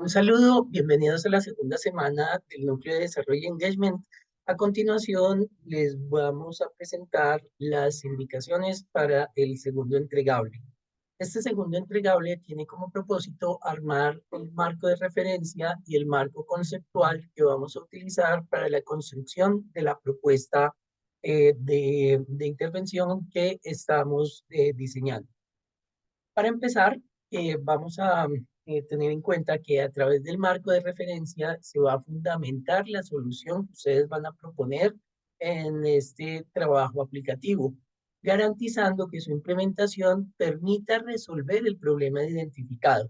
Un saludo, bienvenidos a la segunda semana del Núcleo de Desarrollo y Engagement. A continuación, les vamos a presentar las indicaciones para el segundo entregable. Este segundo entregable tiene como propósito armar el marco de referencia y el marco conceptual que vamos a utilizar para la construcción de la propuesta de intervención que estamos diseñando. Para empezar, vamos a tener en cuenta que a través del marco de referencia se va a fundamentar la solución que ustedes van a proponer en este trabajo aplicativo, garantizando que su implementación permita resolver el problema identificado.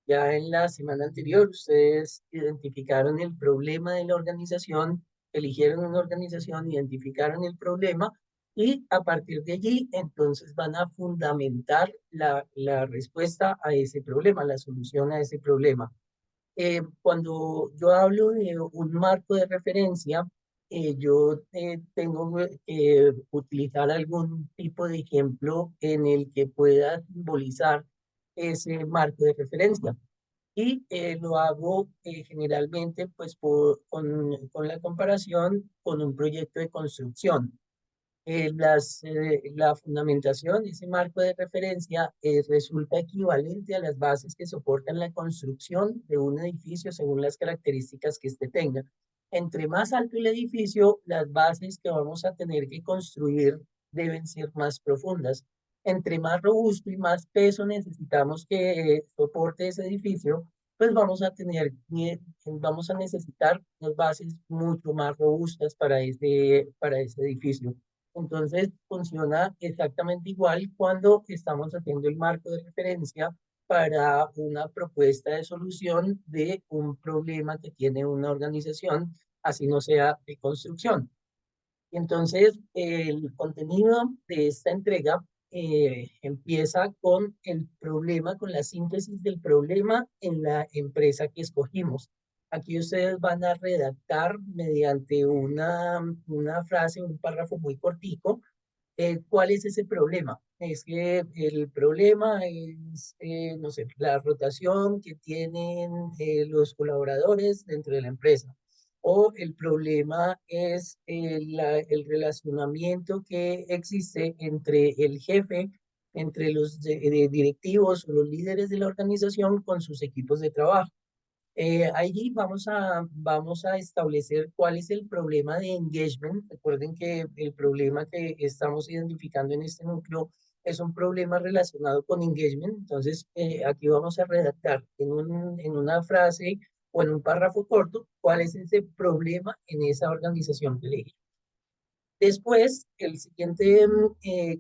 Ya en la semana anterior, ustedes identificaron el problema de la organización, eligieron una organización, identificaron el problema y a partir de allí, entonces van a fundamentar la respuesta a ese problema, la solución a ese problema. Cuando yo hablo de un marco de referencia, yo tengo que utilizar algún tipo de ejemplo en el que pueda simbolizar ese marco de referencia. Y lo hago generalmente pues con la comparación con un proyecto de construcción. La fundamentación, ese marco de referencia, resulta equivalente a las bases que soportan la construcción de un edificio según las características que éste tenga. Entre más alto el edificio, las bases que vamos a tener que construir deben ser más profundas. Entre más robusto y más peso necesitamos que soporte ese edificio, pues vamos a necesitar unas bases mucho más robustas para ese edificio. Entonces funciona exactamente igual cuando estamos haciendo el marco de referencia para una propuesta de solución de un problema que tiene una organización, así no sea de construcción. Y entonces el contenido de esta entrega empieza con el problema, con la síntesis del problema en la empresa que escogimos. Aquí ustedes van a redactar mediante una frase, un párrafo muy cortico, ¿cuál es ese problema? Es que el problema es, no sé, la rotación que tienen los colaboradores dentro de la empresa. O el problema es el relacionamiento que existe entre el jefe, entre los directivos o los líderes de la organización con sus equipos de trabajo. Allí vamos a establecer cuál es el problema de engagement. Recuerden que el problema que estamos identificando en este núcleo es un problema relacionado con engagement. Entonces, aquí vamos a redactar en una frase o en un párrafo corto cuál es ese problema en esa organización que elegí. Después, el siguiente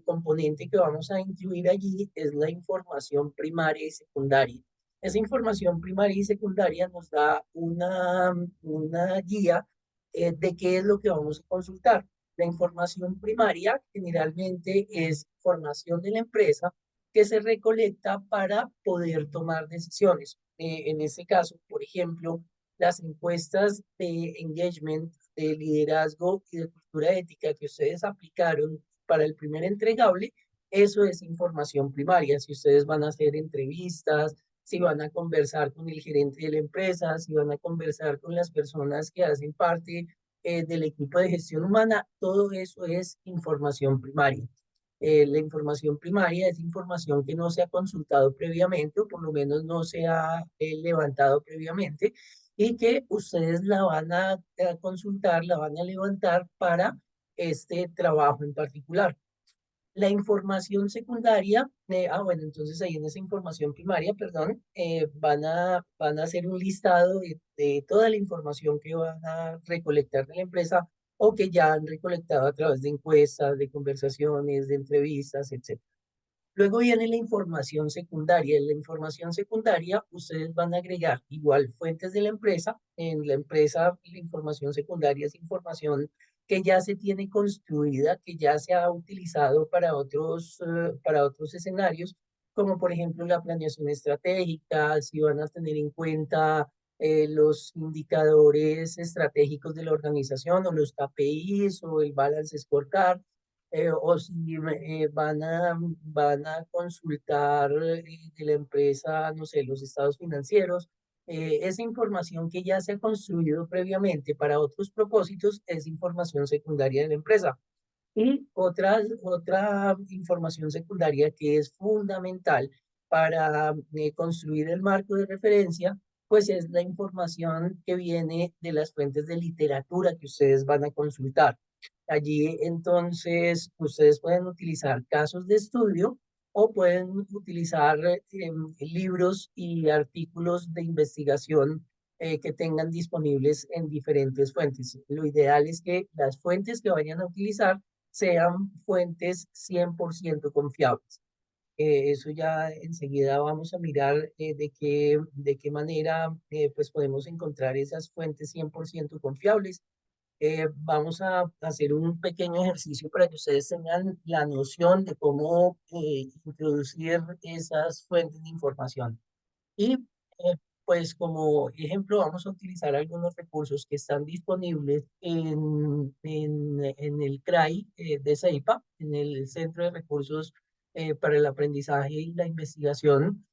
componente que vamos a incluir allí es la información primaria y secundaria. Esa información primaria y secundaria nos da una guía de qué es lo que vamos a consultar. La información primaria generalmente es información de la empresa que se recolecta para poder tomar decisiones. En este caso, por ejemplo, las encuestas de engagement, de liderazgo y de cultura ética que ustedes aplicaron para el primer entregable, eso es información primaria. Si ustedes van a hacer entrevistas, si van a conversar con el gerente de la empresa, si van a conversar con las personas que hacen parte del equipo de gestión humana, todo eso es información primaria. La información primaria es información que no se ha consultado previamente o por lo menos no se ha levantado previamente y que ustedes la van a consultar, la van a levantar para este trabajo en particular. La información secundaria, bueno, entonces ahí en esa información primaria, perdón, van a hacer un listado de toda la información que van a recolectar de la empresa o que ya han recolectado a través de encuestas, de conversaciones, de entrevistas, etc. Luego viene la información secundaria. En la información secundaria, ustedes van a agregar igual fuentes de la empresa. En la empresa, la información secundaria es información que ya se tiene construida, que ya se ha utilizado para otros escenarios, como por ejemplo la planeación estratégica, si van a tener en cuenta los indicadores estratégicos de la organización o los KPIs o el Balance Scorecard, o si van a consultar de la empresa, no sé, los estados financieros, Esa información que ya se ha construido previamente para otros propósitos es información secundaria de la empresa. Y otra información secundaria que es fundamental para construir el marco de referencia, pues es la información que viene de las fuentes de literatura que ustedes van a consultar. Allí entonces ustedes pueden utilizar casos de estudio o pueden utilizar libros y artículos de investigación que tengan disponibles en diferentes fuentes. Lo ideal es que las fuentes que vayan a utilizar sean fuentes 100% confiables. Eso ya enseguida vamos a mirar de qué manera pues podemos encontrar esas fuentes 100% confiables. Vamos a hacer un pequeño ejercicio para que ustedes tengan la noción de cómo introducir esas fuentes de información. Y pues como ejemplo vamos a utilizar algunos recursos que están disponibles en el CRAI de CEIPA, en el Centro de Recursos para el Aprendizaje y la Investigación.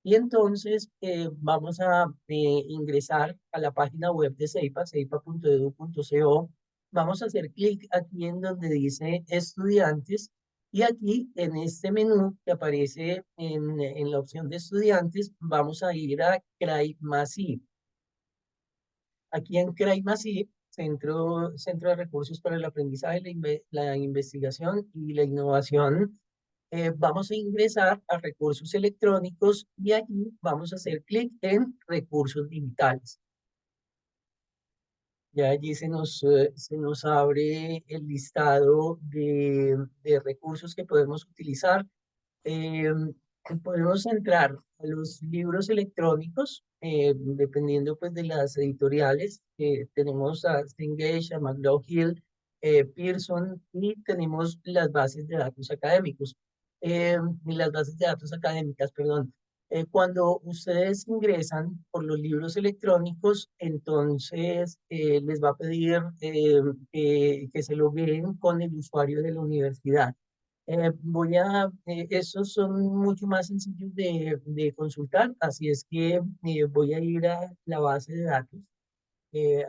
Y entonces vamos a ingresar a la página web de CEIPA, ceipa.edu.co. Vamos a hacer clic aquí en donde dice estudiantes y aquí en este menú que aparece en la opción de estudiantes, vamos a ir a CRAI más I. Aquí en CRAI más I, Centro de Recursos para el Aprendizaje, la Investigación y la Innovación, vamos a ingresar a recursos electrónicos y aquí vamos a hacer clic en recursos digitales. Ya allí se nos abre el listado de recursos que podemos utilizar. Eh, Podemos entrar a los libros electrónicos, dependiendo pues de las editoriales. Tenemos a Cengage, a McGraw-Hill, Pearson y tenemos las bases de datos académicos, y las bases de datos académicas, perdón. Cuando ustedes ingresan por los libros electrónicos, entonces les va a pedir que se logueen con el usuario de la universidad. Esos son mucho más sencillos de consultar, así es que voy a ir a la base de datos de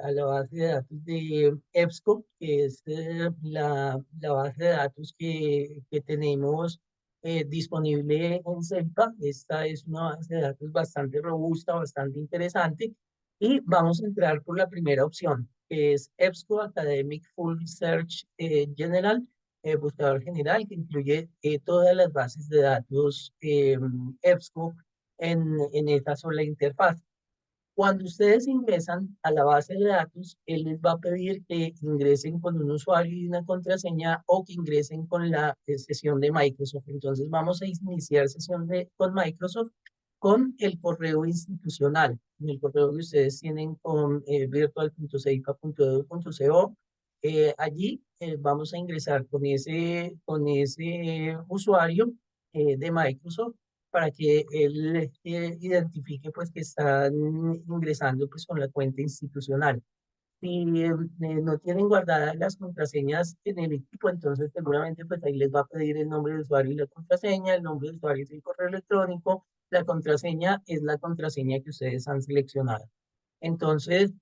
EBSCO, que es la base de datos que tenemos disponible en CELPA. Esta es una base de datos bastante robusta, bastante interesante, y vamos a entrar por la primera opción, que es EBSCO Academic Full Search General, buscador general, que incluye todas las bases de datos EBSCO en esta sola interfaz. Cuando ustedes ingresan a la base de datos, él les va a pedir que ingresen con un usuario y una contraseña o que ingresen con la sesión de Microsoft. Entonces vamos a iniciar con Microsoft con el correo institucional, en el correo que ustedes tienen con virtual.ceipa.edu.co. Allí vamos a ingresar con ese usuario de Microsoft para que él identifique pues que están ingresando pues con la cuenta institucional. Si no tienen guardadas las contraseñas en el equipo, entonces seguramente pues ahí les va a pedir el nombre de usuario y la contraseña. El nombre de usuario es el correo electrónico, la contraseña es la contraseña que ustedes han seleccionado. Entonces,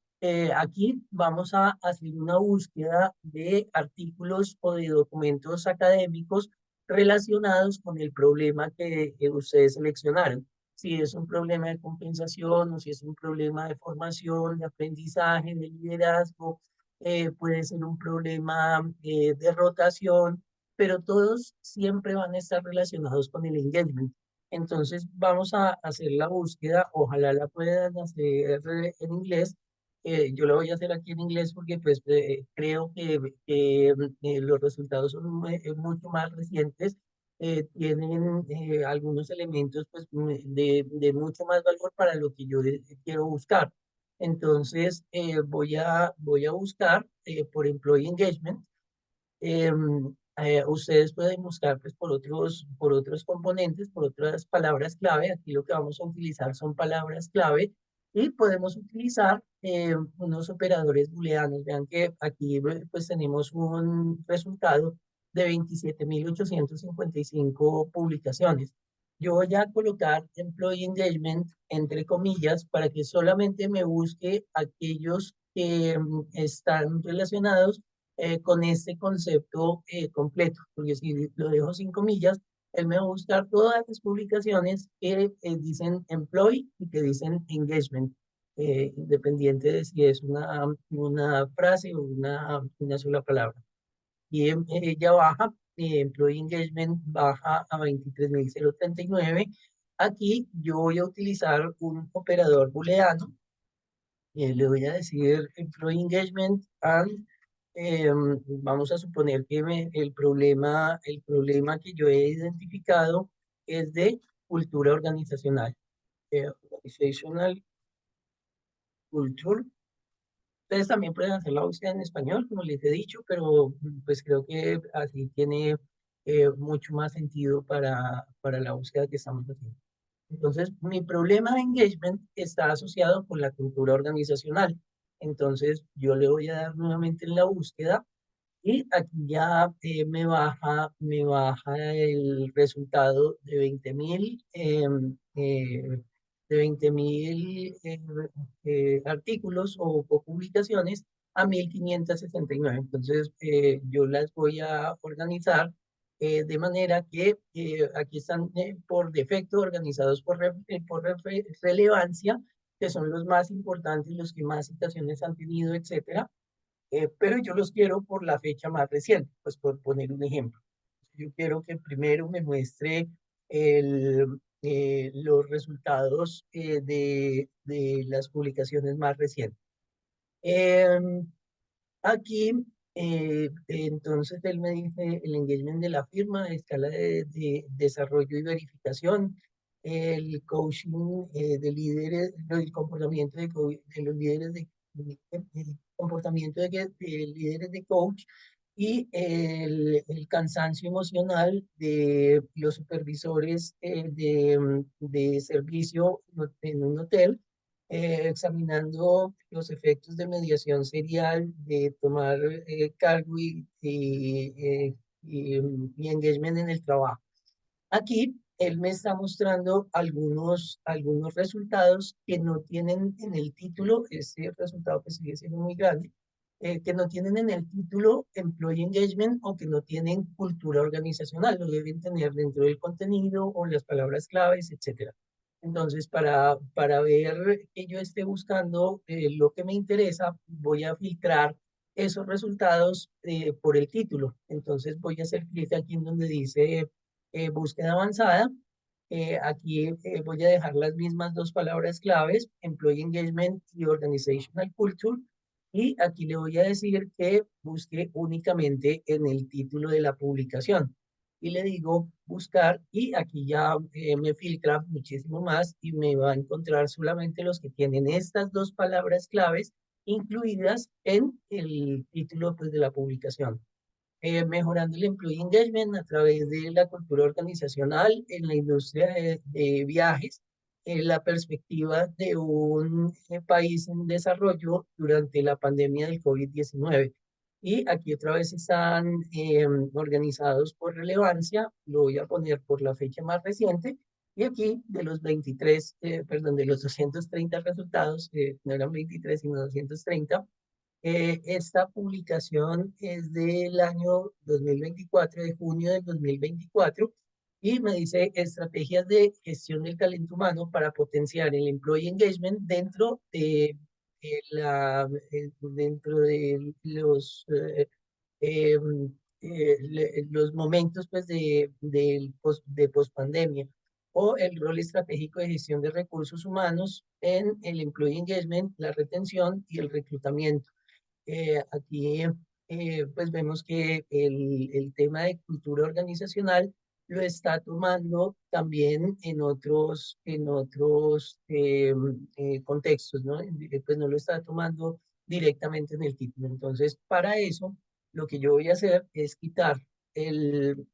aquí vamos a hacer una búsqueda de artículos o de documentos académicos relacionados con el problema que ustedes seleccionaron. Si es un problema de compensación o si es un problema de formación, de aprendizaje, de liderazgo, puede ser un problema de rotación, pero todos siempre van a estar relacionados con el engagement. Entonces vamos a hacer la búsqueda, ojalá la puedan hacer en inglés. Yo lo voy a hacer aquí en inglés porque pues creo que los resultados son mucho más recientes, tienen algunos elementos pues de mucho más valor para lo que yo quiero buscar. Entonces voy a buscar por Employee Engagement. Ustedes pueden buscar pues, por otros componentes, por otras palabras clave. Aquí lo que vamos a utilizar son palabras clave y podemos utilizar unos operadores booleanos. Vean que aquí pues tenemos un resultado de 27.855 publicaciones. Yo voy a colocar Employee Engagement entre comillas para que solamente me busque aquellos que están relacionados con este concepto completo, porque si lo dejo sin comillas, él me va a buscar todas las publicaciones que dicen Employee y que dicen Engagement, independiente de si es una frase o una sola palabra. Y ella baja, Employee Engagement baja a 23.039. Aquí yo voy a utilizar un operador booleano. Le voy a decir Employee Engagement and vamos a suponer que el problema que yo he identificado es de cultura organizacional. Organizational culture. Ustedes también pueden hacer la búsqueda en español, como les he dicho, pero pues creo que así tiene mucho más sentido para la búsqueda que estamos haciendo. Entonces, mi problema de engagement está asociado con la cultura organizacional. Entonces, yo le voy a dar nuevamente en la búsqueda y aquí ya me baja el resultado de 20.000 artículos o publicaciones a 1.569. Entonces, yo las voy a organizar de manera que aquí están por defecto organizados por relevancia, que son los más importantes, los que más citaciones han tenido, etcétera, pero yo los quiero por la fecha más reciente, pues por poner un ejemplo. Yo quiero que primero me muestre los resultados de las publicaciones más recientes. Em, Aquí, entonces, él me dice el engagement de la firma, escala de desarrollo y verificación, el coaching de líderes, el comportamiento de los líderes el comportamiento de líderes de coach y el cansancio emocional de los supervisores de servicio en un hotel, examinando los efectos de mediación serial, de tomar cargo y engagement en el trabajo. Aquí él me está mostrando algunos resultados que no tienen en el título, ese resultado que sigue siendo muy grande, que no tienen en el título Employee Engagement o que no tienen cultura organizacional, lo deben tener dentro del contenido o las palabras claves, etcétera. Entonces, para ver que yo esté buscando lo que me interesa, voy a filtrar esos resultados por el título. Entonces, voy a hacer clic aquí en donde dice búsqueda avanzada. Aquí voy a dejar las mismas dos palabras claves, Employee Engagement y Organizational Culture. Y aquí le voy a decir que busque únicamente en el título de la publicación. Y le digo buscar y aquí ya me filtra muchísimo más y me va a encontrar solamente los que tienen estas dos palabras claves incluidas en el título pues, de la publicación, mejorando el employee engagement a través de la cultura organizacional en la industria de viajes, la perspectiva de un país en desarrollo durante la pandemia del COVID-19. Y aquí otra vez están organizados por relevancia, lo voy a poner por la fecha más reciente, y aquí de los 23, perdón, de los 230 resultados, no eran 23 sino 230. Esta publicación es del año 2024, de junio del 2024, y me dice estrategias de gestión del talento humano para potenciar el employee engagement dentro de eh, los momentos pues, de pospandemia o el rol estratégico de gestión de recursos humanos en el employee engagement, la retención y el reclutamiento. Aquí pues vemos que el tema de cultura organizacional lo está tomando también en otros contextos, ¿no? Pues no lo está tomando directamente en el título. Entonces, para eso, lo que yo voy a hacer es quitar el,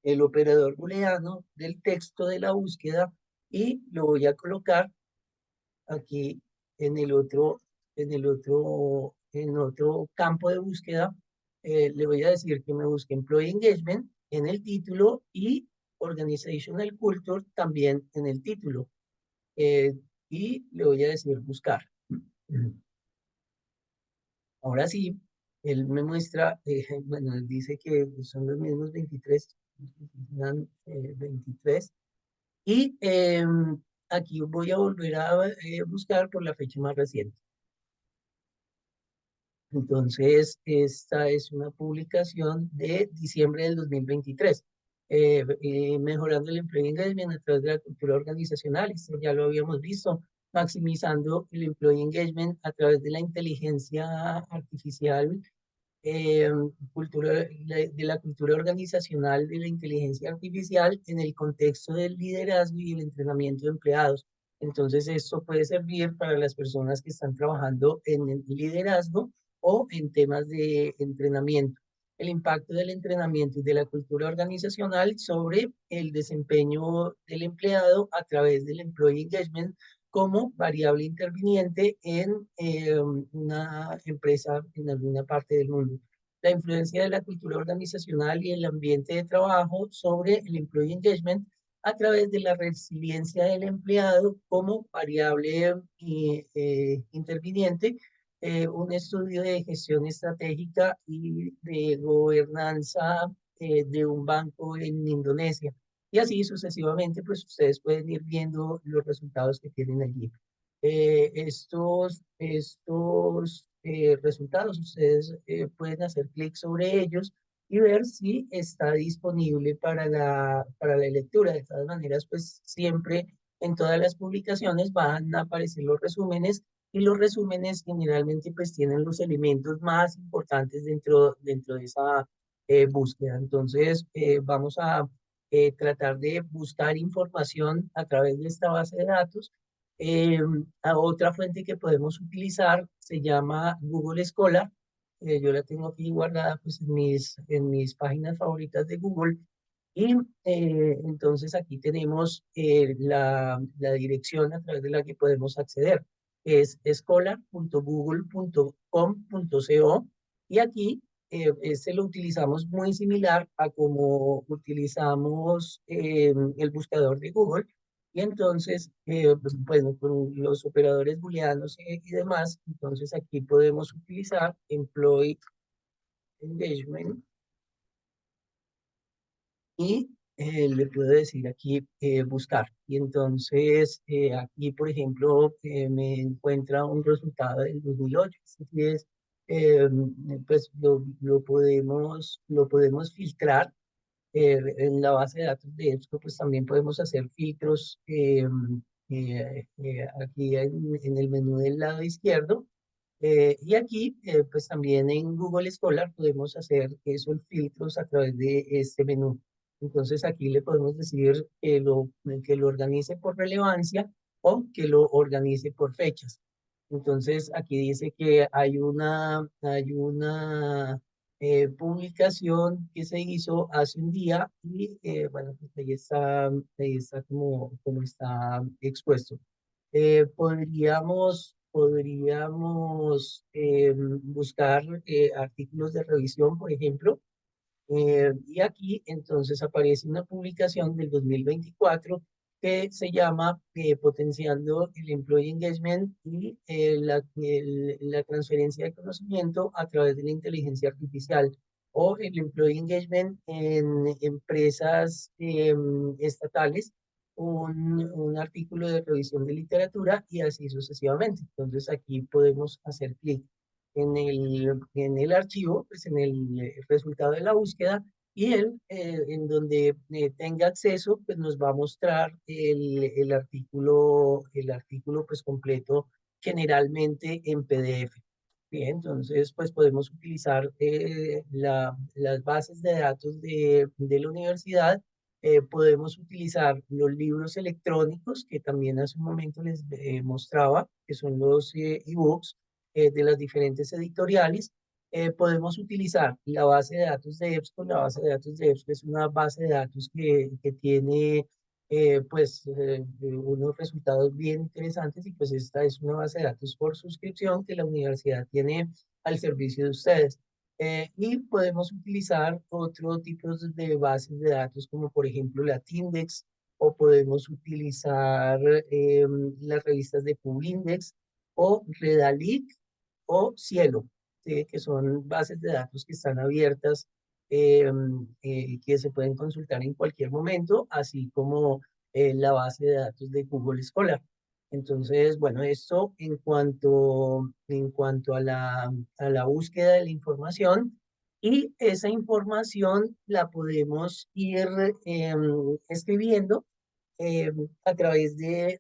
el operador booleano del texto de la búsqueda y lo voy a colocar aquí en el otro, en otro campo de búsqueda. Le voy a decir que me busque Employee Engagement en el título y Organizational Culture también en el título. Eh, y le voy a decir buscar. Ahora sí, él me muestra, bueno, él dice que son los mismos 23, eran, 23. Y aquí voy a volver a buscar por la fecha más reciente. Entonces, esta es una publicación de diciembre del 2023. Mejorando el employee engagement a través de la cultura organizacional, esto ya lo habíamos visto, maximizando el employee engagement a través de la inteligencia artificial, eh, de la cultura organizacional de la inteligencia artificial en el contexto del liderazgo y el entrenamiento de empleados. Entonces, esto puede servir para las personas que están trabajando en el liderazgo o en temas de entrenamiento. El impacto del entrenamiento y de la cultura organizacional sobre el desempeño del empleado a través del employee engagement como variable interviniente en una empresa en alguna parte del mundo. La influencia de la cultura organizacional y el ambiente de trabajo sobre el employee engagement a través de la resiliencia del empleado como variable interviniente, un estudio de gestión estratégica y de gobernanza de un banco en Indonesia. Y así sucesivamente, pues ustedes pueden ir viendo los resultados que tienen allí. Estos resultados, ustedes pueden hacer clic sobre ellos y ver si está disponible para la lectura. De todas maneras, pues siempre en todas las publicaciones van a aparecer los resúmenes y los resúmenes generalmente pues tienen los elementos más importantes dentro de esa búsqueda. Entonces, vamos a tratar de buscar información a través de esta base de datos. Eh, a otra fuente que podemos utilizar se llama Google Scholar. Yo la tengo aquí guardada pues, en mis páginas favoritas de Google. Y entonces aquí tenemos la dirección a través de la que podemos acceder. Es scholar.google.com.co y aquí este lo utilizamos muy similar a como utilizamos el buscador de Google. Y entonces, bueno, con los operadores booleanos y demás, entonces aquí podemos utilizar employee engagement y le puedo decir aquí buscar. Y entonces aquí, por ejemplo, me encuentra un resultado del 2008. Así es, eh, pues lo podemos filtrar en la base de datos de EBSCO, pues también podemos hacer filtros aquí en el menú del lado izquierdo. Y aquí, pues también en Google Scholar podemos hacer esos filtros a través de este menú. Entonces aquí le podemos decir que lo organice por relevancia o que lo organice por fechas. Entonces aquí dice que hay una publicación que se hizo hace un día y bueno, pues ahí está como está expuesto. Podríamos buscar artículos de revisión, por ejemplo, y aquí entonces aparece una publicación del 2024 que se llama Potenciando el Employee Engagement y la transferencia de conocimiento a través de la inteligencia artificial o el Employee Engagement en empresas estatales, un artículo de revisión de literatura y así sucesivamente. Entonces aquí podemos hacer clic en el archivo, pues en el resultado de la búsqueda, y él, en donde tenga acceso, pues nos va a mostrar el artículo pues completo, generalmente en PDF. Bien, entonces pues podemos utilizar las bases de datos de la universidad, podemos utilizar los libros electrónicos que también hace un momento les mostraba, que son los ebooks de las diferentes editoriales. Podemos utilizar la base de datos de EBSCO. La base de datos de EBSCO es una base de datos que tiene unos resultados bien interesantes y pues esta es una base de datos por suscripción que la universidad tiene al servicio de ustedes. Y podemos utilizar otro tipo de bases de datos, como por ejemplo la Tindex, o podemos utilizar las revistas de Publindex, o Redalyc, o Cielo, ¿sí? Que son bases de datos que están abiertas, que se pueden consultar en cualquier momento, así como la base de datos de Google Scholar. Entonces, bueno, esto en cuanto a la búsqueda de la información, y esa información la podemos ir escribiendo a través del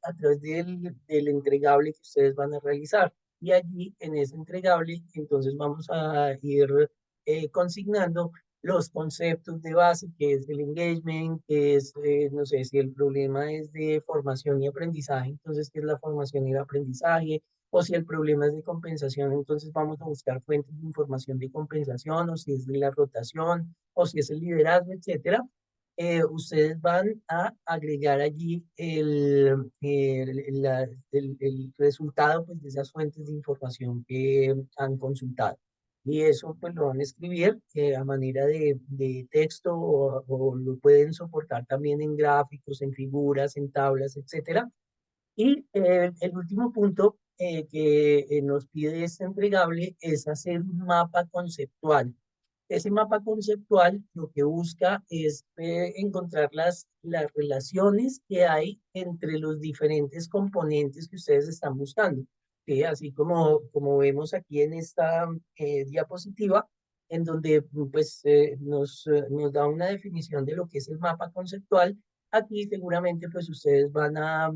entregable que ustedes van a realizar. Y allí, en ese entregable, entonces vamos a ir consignando los conceptos de base, que es el engagement, que es, no sé, si el problema es de formación y aprendizaje, entonces, ¿qué es la formación y el aprendizaje? O si el problema es de compensación, entonces vamos a buscar fuentes de información de compensación, o si es de la rotación, o si es el liderazgo, etcétera. Ustedes van a agregar allí el resultado, pues, de esas fuentes de información que han consultado. Y eso pues lo van a escribir a manera de texto, o lo pueden soportar también en gráficos, en figuras, en tablas, etcétera. Y el último punto que nos pide este entregable es hacer un mapa conceptual. Ese mapa conceptual lo que busca es encontrar las relaciones que hay entre los diferentes componentes que ustedes están buscando. ¿Sí? Así como vemos aquí en esta diapositiva, en donde pues, nos da una definición de lo que es el mapa conceptual. Aquí seguramente pues ustedes van a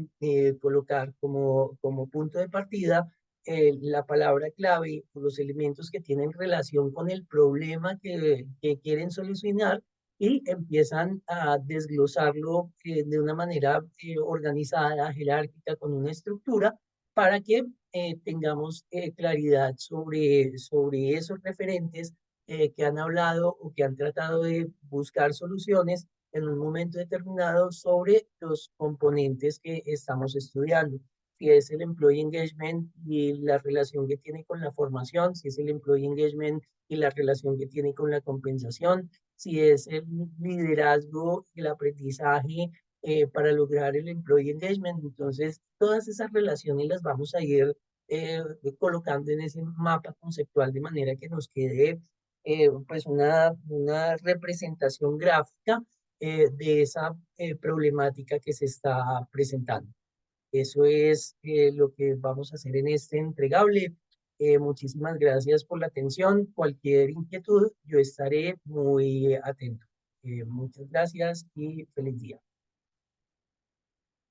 colocar como punto de partida la palabra clave o los elementos que tienen relación con el problema que quieren solucionar, y empiezan a desglosarlo de una manera organizada, jerárquica, con una estructura, para que tengamos claridad sobre esos referentes que han hablado o que han tratado de buscar soluciones en un momento determinado sobre los componentes que estamos estudiando. Si es el employee engagement y la relación que tiene con la formación, si es el employee engagement y la relación que tiene con la compensación, si es el liderazgo y el aprendizaje para lograr el employee engagement. Entonces, todas esas relaciones las vamos a ir eh, colocando en ese mapa conceptual, de manera que nos quede pues una representación gráfica de esa problemática que se está presentando. Eso es lo que vamos a hacer en este entregable. Muchísimas gracias por la atención. Cualquier inquietud, yo estaré muy atento. Muchas gracias y feliz día.